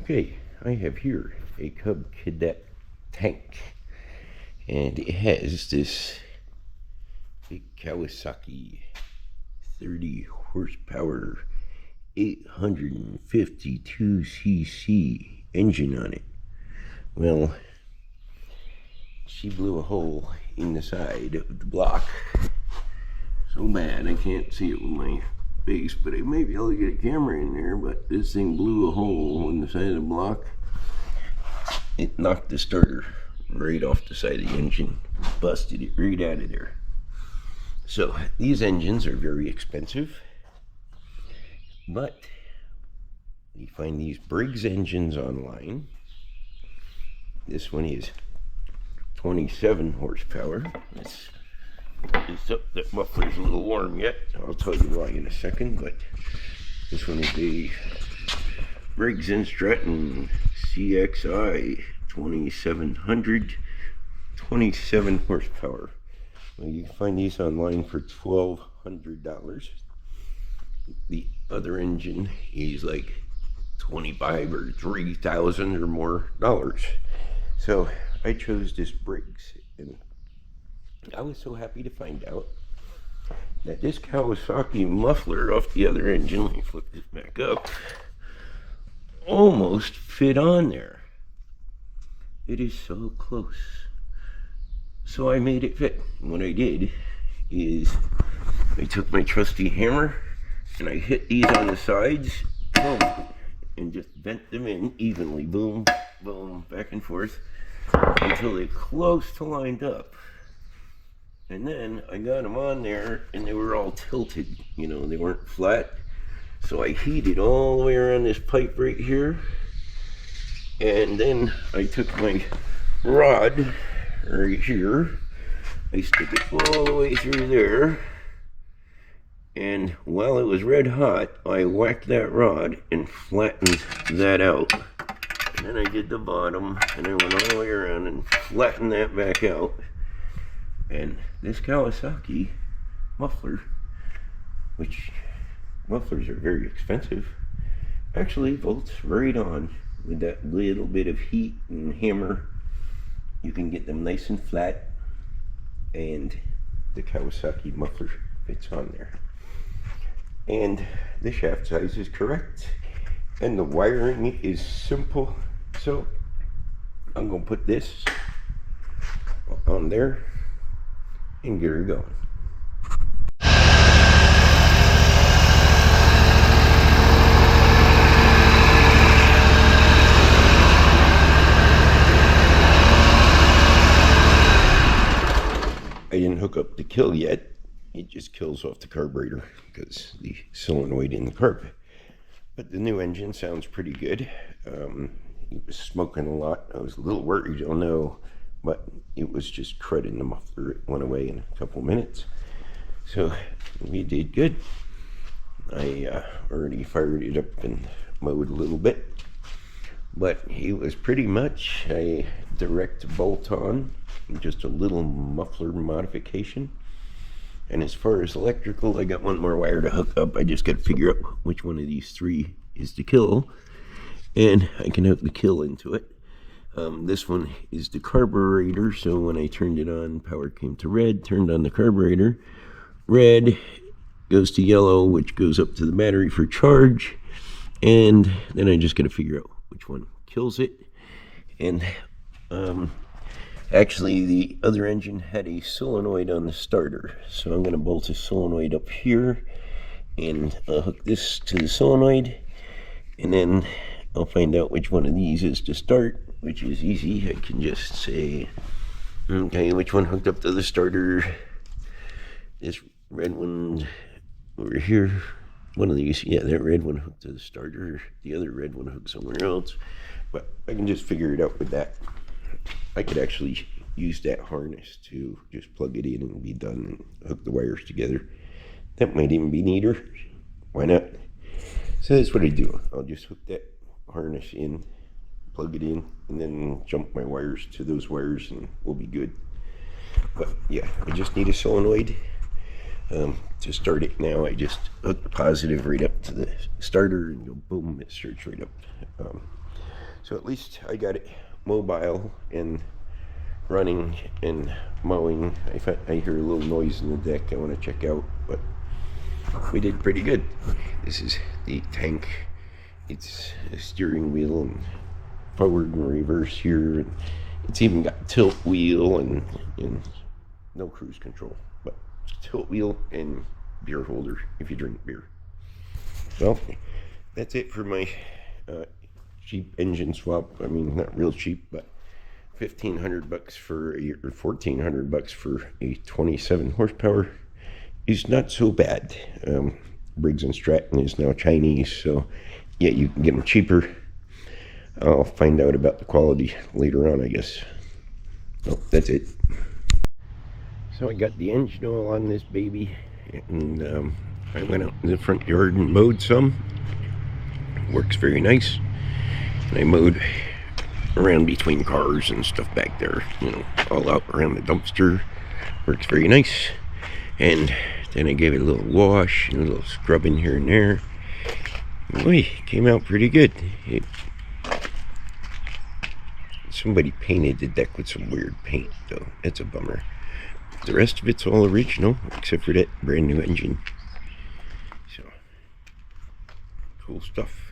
Okay, I have here a Cub Cadet tank, and it has this big Kawasaki 30 horsepower 852cc engine on it. Well, she blew a hole in the side of the block so bad I can't see it with my face, but I may be able to get a camera in there. But this thing blew a hole in the side of the block. It knocked the starter right off the side of the engine, busted it right out of there. So these engines are very expensive, but you find these Briggs engines online. This one is 27 horsepower. That muffler's a little warm yet. I'll tell you why in a second, but this one is a Briggs & Stratton CXI 2700, 27 horsepower. Well, you can find these online for $1,200. The other engine is like 25 or 3,000 or more dollars. So I chose this Briggs, and I was so happy to find out that this Kawasaki muffler off the other engine, let me flip this back up, almost fit on there. It is so close. So I made it fit. What I did is I took my trusty hammer and I hit these on the sides, boom, and just bent them in evenly, boom, boom, back and forth, until they close to lined up. And then I got them on there and they were all tilted, you know, they weren't flat. So I heated all the way around this pipe right here. And then I took my rod right here, I stuck it all the way through there. And while it was red hot, I whacked that rod and flattened that out. And then I did the bottom and I went all the way around and flattened that back out. And this Kawasaki muffler, which mufflers are very expensive, actually bolts right on with that little bit of heat and hammer. You can get them nice and flat, and the Kawasaki muffler fits on there. And the shaft size is correct, and the wiring is simple. So I'm gonna put this on there and get her going. I didn't hook up the kill yet. It just kills off the carburetor because the solenoid in the carb. But the new engine sounds pretty good. It was smoking a lot. I was a little worried, you'll know, but it was just crud in the muffler. It went away in a couple minutes. So we did good. I already fired it up and mowed a little bit. But it was pretty much a direct bolt-on, just a little muffler modification. And as far as electrical, I got one more wire to hook up. I just got to figure out which one of these three is the kill, and I can hook the kill into it. This one is the carburetor, so when I turned it on, power came to red, turned on the carburetor. Red goes to yellow, which goes up to the battery for charge, and then I just got to figure out which one kills it. And actually the other engine had a solenoid on the starter, so I'm going to bolt a solenoid up here and hook this to the solenoid, and then I'll find out which one of these is to start, which is easy. I can just say, okay, which one hooked up to the starter? This red one over here. One of these, yeah, that red one hooked to the starter, the other red one hooked somewhere else. But I can just figure it out with that. I could actually use that harness to just plug it in and be done and hook the wires together. That might even be neater. Why not? So that's what I do. I'll just hook that harness in, plug it in, and then jump my wires to those wires and we'll be good. But yeah, I just need a solenoid. To start it now, I just hook the positive right up to the starter and go boom, it starts right up. So at least I got it mobile and running and mowing. I hear a little noise in the deck I want to check out, but we did pretty good. This is the tank. It's a steering wheel and forward and reverse here. And it's even got tilt wheel and no cruise control, but tilt wheel and beer holder if you drink beer. Well, that's it for my cheap engine swap. I mean, not real cheap, but $1,500 for or $1,400 for a 27 horsepower is not so bad. Briggs and Stratton is now Chinese, so yeah, you can get them cheaper. I'll find out about the quality later on, I guess. Oh, that's it. So I got the engine oil on this baby, and I went out in the front yard and mowed some. Works very nice. And I mowed around between cars and stuff back there, you know, all out around the dumpster. Works very nice. And then I gave it a little wash and a little scrubbing here and there. Boy, it came out pretty good. Somebody painted the deck with some weird paint, though. That's a bummer. The rest of it's all original, except for that brand new engine. So, cool stuff.